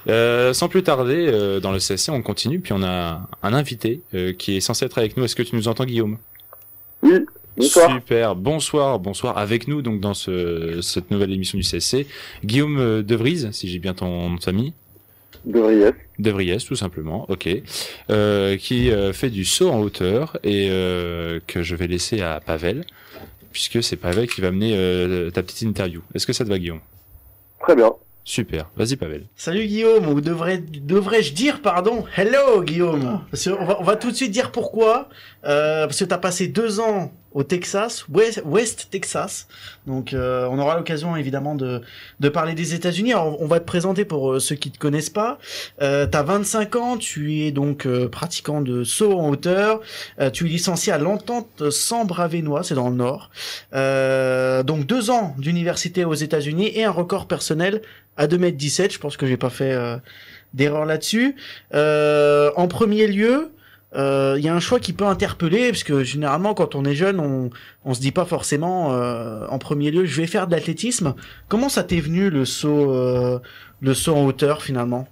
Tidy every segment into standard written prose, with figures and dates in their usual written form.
Sans plus tarder, dans le CSC, on continue, puis on a un invité qui est censé être avec nous. Est-ce que tu nous entends, Guillaume? Oui, bonsoir. Super, bonsoir avec nous donc dans cette nouvelle émission du CSC. Guillaume De Vries, si j'ai bien ton nom de famille. De Vries. De Vries, tout simplement, ok. Qui fait du saut en hauteur et que je vais laisser à Pavel, puisque c'est Pavel qui va mener ta petite interview. Est-ce que ça te va, Guillaume? Très bien. Super, vas-y Pavel. Salut Guillaume, ou devrais-je dire, pardon, hello Guillaume. Parce que on va tout de suite dire pourquoi. Parce que t'as passé 2 ans au Texas, West Texas. Donc on aura l'occasion évidemment de parler des États-Unis. Alors on va te présenter pour ceux qui te connaissent pas. T'as 25 ans, tu es donc pratiquant de saut en hauteur. Tu es licencié à l'Entente Sambre-Avesnois, c'est dans le Nord. Donc 2 ans d'université aux États-Unis et un record personnel à 2,17 m. Je pense que j'ai pas fait d'erreur là-dessus. En premier lieu, il y a un choix qui peut interpeller, parce que généralement quand on est jeune, on se dit pas forcément en premier lieu je vais faire de l'athlétisme. Comment ça t'est venu le saut en hauteur finalement?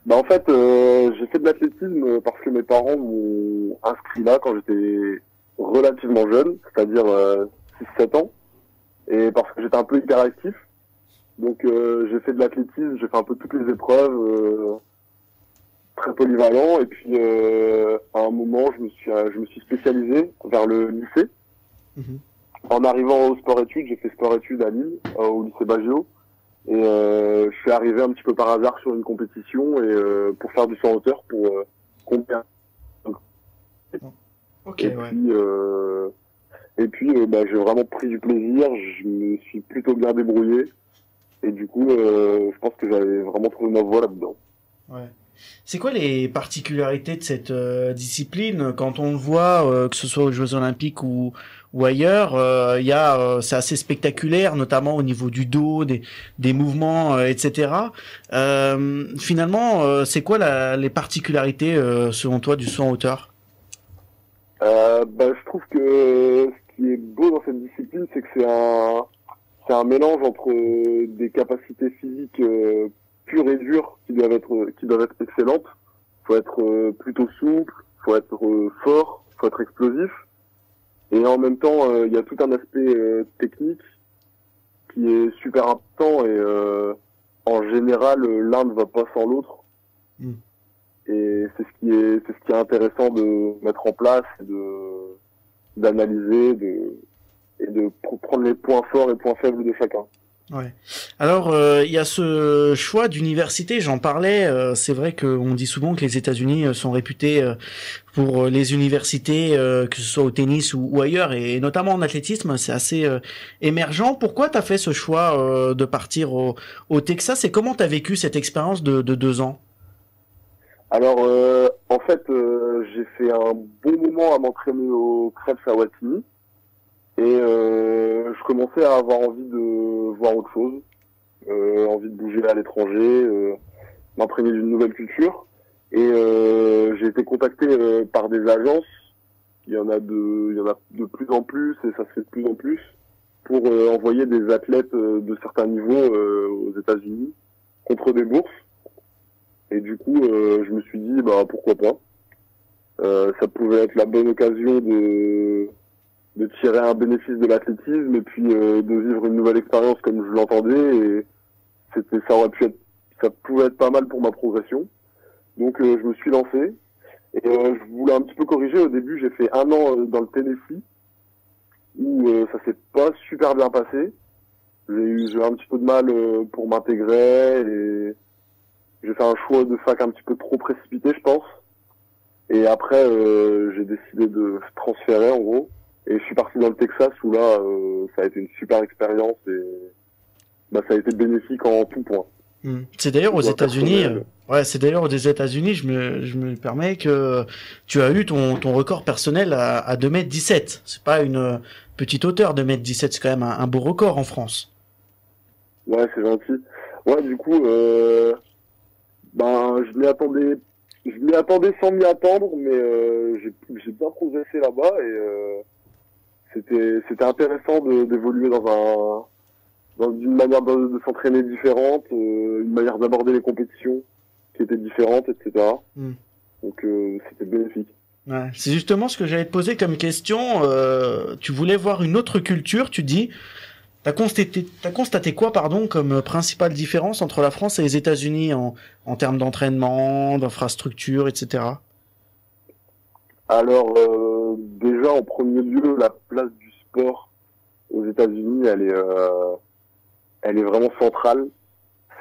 Bah en fait, j'ai fait de l'athlétisme parce que mes parents m'ont inscrit là quand j'étais relativement jeune, c'est-à-dire 6-7 ans, et parce que j'étais un peu hyperactif. Donc j'ai fait de l'athlétisme, j'ai fait un peu toutes les épreuves, très polyvalent. Et puis à un moment, je me suis spécialisé vers le lycée. Mhm. En arrivant au sport-études, j'ai fait sport-études à Lille, au lycée Baggio. Et je suis arrivé un petit peu par hasard sur une compétition et pour faire du saut en hauteur pour combien. Ok, Et ouais. puis bah, j'ai vraiment pris du plaisir. Je me suis plutôt bien débrouillé. Et du coup, je pense que j'avais vraiment trouvé ma voie là-dedans. Ouais. C'est quoi les particularités de cette discipline quand on le voit, que ce soit aux Jeux Olympiques ou ailleurs, c'est assez spectaculaire, notamment au niveau du dos, des mouvements, etc. Finalement, c'est quoi les particularités selon toi du saut en hauteur? Bah, je trouve que ce qui est beau dans cette discipline, c'est que c'est un mélange entre des capacités physiques pures et dures qui doivent être excellentes. Faut être plutôt souple, faut être fort, faut être explosif. Et en même temps, il y a tout un aspect technique qui est super important et en général, l'un ne va pas sans l'autre. Mm. Et c'est ce qui est intéressant de mettre en place, d'analyser, et de prendre les points forts et points faibles de chacun. Ouais. Alors, il y a ce choix d'université, j'en parlais. C'est vrai qu'on dit souvent que les États-Unis sont réputés pour les universités, que ce soit au tennis ou ailleurs, et notamment en athlétisme, c'est assez émergent. Pourquoi t'as fait ce choix de partir au Texas et comment t'as vécu cette expérience de 2 ans? Alors, en fait, j'ai fait un bon moment à m'entraîner au Krebs à Wattignies. Et je commençais à avoir envie de voir autre chose, envie de bouger à l'étranger, m'imprégner d'une nouvelle culture. Et j'ai été contacté par des agences. Il y en a de plus en plus et ça se fait de plus en plus pour envoyer des athlètes de certains niveaux aux États-Unis contre des bourses. Et du coup, je me suis dit bah pourquoi pas. Ça pouvait être la bonne occasion de tirer un bénéfice de l'athlétisme et puis de vivre une nouvelle expérience comme je l'entendais et ça pouvait être pas mal pour ma progression. Donc je me suis lancé et je voulais un petit peu corriger. Au début, j'ai fait 1 an dans le Tennessee où ça s'est pas super bien passé. J'ai eu un petit peu de mal pour m'intégrer et j'ai fait un choix de fac un petit peu trop précipité, je pense. Et après, j'ai décidé de transférer en gros. Et je suis parti dans le Texas où là, ça a été une super expérience et bah, ça a été bénéfique en tout point. C'est d'ailleurs aux Soit États-Unis. personnel. Ouais, c'est d'ailleurs aux États-Unis. Je me permets que tu as eu ton record personnel à 2,17 m. C'est pas une petite hauteur, 2,17 m. C'est quand même un beau record en France. Ouais, c'est gentil. Ouais, du coup, ben, je m'y attendais sans m'y attendre, mais j'ai bien progressé là-bas et c'était intéressant d'évoluer dans une manière de s'entraîner différente, une manière d'aborder les compétitions qui était différente, etc. Donc c'était bénéfique. Ouais, c'est justement ce que j'allais te poser comme question. Tu voulais voir une autre culture, tu dis. T'as constaté quoi, pardon, comme principale différence entre la France et les États-Unis en termes d'entraînement, d'infrastructure, etc. Alors déjà en premier lieu, la place du sport aux États-Unis, elle est vraiment centrale.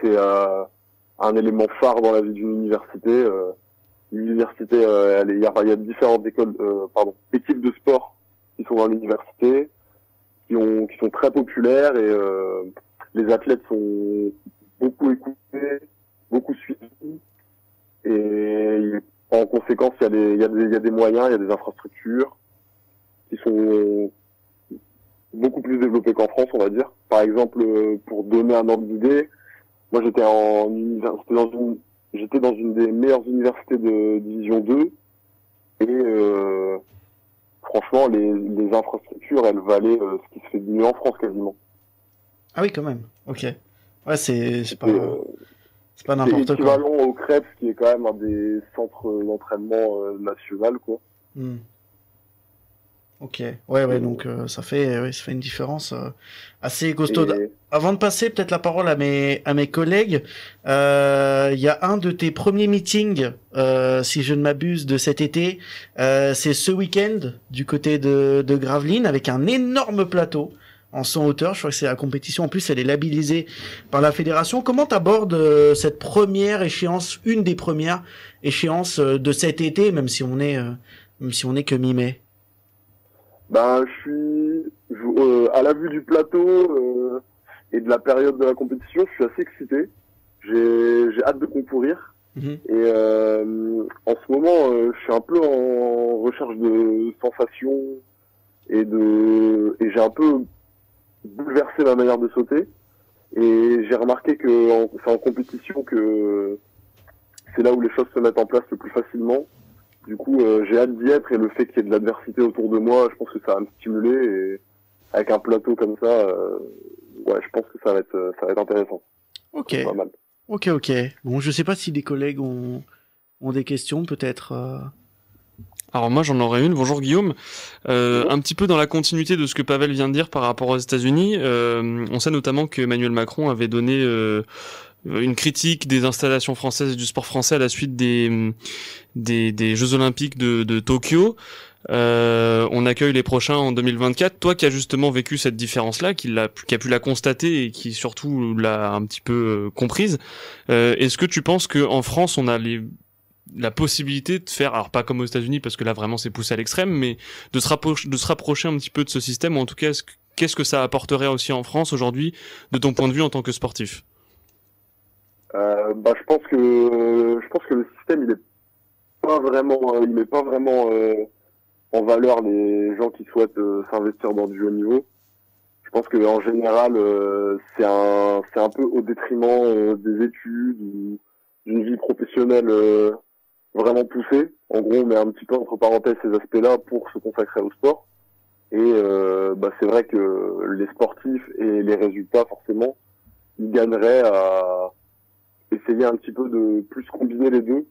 C'est un élément phare dans la vie d'une université. L'université, il y a différentes équipes de sport qui sont dans l'université, qui sont très populaires et les athlètes sont beaucoup écoutés, beaucoup suivis et en conséquence il y a des moyens, il y a des infrastructures qui sont beaucoup plus développées qu'en France, on va dire. Par exemple, pour donner un ordre d'idée, moi j'étais dans une des meilleures universités de division 2 et franchement, les infrastructures, elles valaient ce qui se fait de mieux en France quasiment. Ah oui, quand même. Ok. Ouais, c'est pas n'importe quoi. C'est équivalent au Krebs, qui est quand même un des centres d'entraînement national, quoi. Ok. Ouais. Donc ça fait une différence assez costaude. Avant de passer peut-être la parole à mes collègues, il y a un de tes premiers meetings, si je ne m'abuse, de cet été. C'est ce week-end du côté de Gravelines avec un énorme plateau en 100 hauteur. Je crois que c'est la compétition. En plus, elle est labellisée par la fédération. Comment t'abordes cette première échéance, une des premières échéances de cet été, même si on est que mi-mai? Ben, à la vue du plateau et de la période de la compétition, je suis assez excité. J'ai hâte de concourir. Et en ce moment, je suis un peu en recherche de sensations et j'ai un peu bouleversé ma manière de sauter. Et j'ai remarqué que c'est en compétition que c'est là où les choses se mettent en place le plus facilement. Du coup, j'ai hâte d'y être et le fait qu'il y ait de l'adversité autour de moi, je pense que ça va me stimuler et avec un plateau comme ça, je pense que ça va être intéressant. Ok. Pas mal. Ok. Bon, je sais pas si des collègues ont des questions, peut-être. Alors moi j'en aurais une. Bonjour Guillaume. Un petit peu dans la continuité de ce que Pavel vient de dire par rapport aux États-Unis, on sait notamment que Emmanuel Macron avait donné une critique des installations françaises et du sport français à la suite des Jeux Olympiques de Tokyo. On accueille les prochains en 2024. Toi qui as justement vécu cette différence-là, qui a pu la constater et qui surtout l'a un petit peu comprise, est-ce que tu penses que en France on a la possibilité de faire, alors pas comme aux États-Unis parce que là vraiment c'est poussé à l'extrême, mais de se rapprocher un petit peu de ce système, ou en tout cas qu'est-ce que ça apporterait aussi en France aujourd'hui de ton point de vue en tant que sportif? Je pense que le système il met pas vraiment en valeur les gens qui souhaitent s'investir dans du haut niveau. Je pense que en général c'est un peu au détriment des études ou d'une vie professionnelle vraiment poussée. En gros, on met un petit peu entre parenthèses ces aspects-là pour se consacrer au sport. Et c'est vrai que les sportifs et les résultats forcément, ils gagneraient à essayer un petit peu de plus combiner les deux.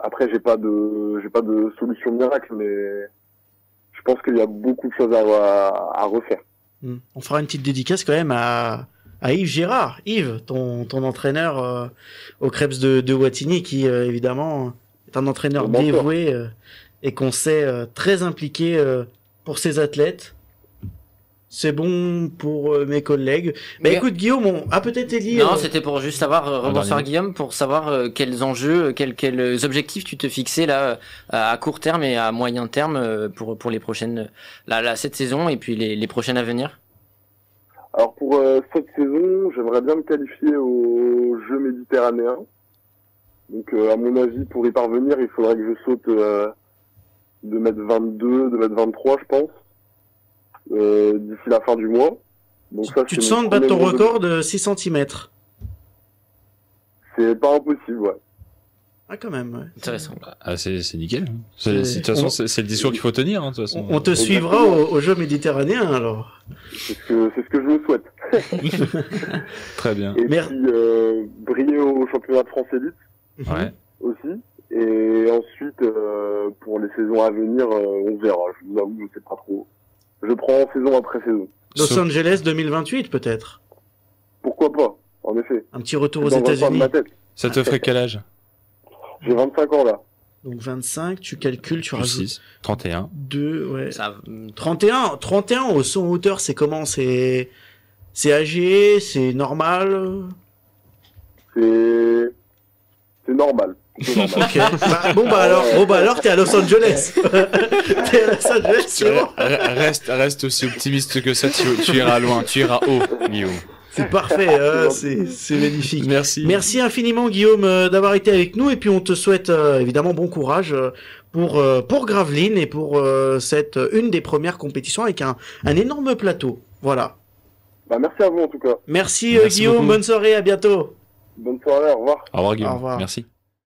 Après, j'ai pas de solution miracle, mais je pense qu'il y a beaucoup de choses à refaire. On fera une petite dédicace quand même à Yves Girard. Yves, ton entraîneur au Krebs de Wattignies, qui évidemment est un entraîneur dévoué et qu'on sait très impliqué pour ses athlètes. C'est bon pour mes collègues. Écoute Guillaume, peut-être Elie. Non, c'était pour juste savoir, rebonsoir Guillaume, pour savoir quels enjeux, quels objectifs tu te fixais là à court terme et à moyen terme pour les prochaines, cette saison et puis les prochaines à venir. Alors pour cette saison, j'aimerais bien me qualifier aux Jeux méditerranéens. Donc à mon avis, pour y parvenir, il faudrait que je saute de mètre 22, de mètre 23, je pense. D'ici la fin du mois. Donc ça, tu te sens de battre ton record de 6 cm? C'est pas impossible, ouais. Ah, quand même, ouais. Intéressant. Ah, c'est nickel. De toute façon, c'est le discours qu'il faut tenir, hein, de toute façon. On te suivra aux Jeux méditerranéens, alors. C'est ce que je me souhaite. Très bien. Et Merde. puis briller au championnat de France élite Ouais. aussi. Et ensuite, pour les saisons à venir, on verra. Je vous avoue, je sais pas trop. Je prends saison après saison. Los Sauf- Angeles 2028 peut-être. Pourquoi pas, en effet. Un petit retour aux C'est dans un coin de États-Unis. ma tête. Ça te ferait quel âge? J'ai 25 ans là. Donc 25, tu calcules, tu Plus rajoutes 6, 31. 2, ouais. Ça, 31 au son hauteur, c'est comment? C'est âgé, c'est normal? C'est normal. C'est normal. Ok. Alors t'es à Los Angeles. T'es à Los Angeles, c'est bon. Reste aussi optimiste que ça, tu iras loin, tu iras haut, Guillaume. C'est parfait, c'est magnifique. Merci. Merci infiniment Guillaume d'avoir été avec nous et puis on te souhaite évidemment bon courage pour Gravelines et pour cette une des premières compétitions avec un énorme plateau. Voilà. Bah, merci à vous en tout cas. Merci, Merci Guillaume, beaucoup. bonne soirée, à bientôt. Bonne soirée, au revoir. Au revoir, Guillaume. Au revoir. Merci.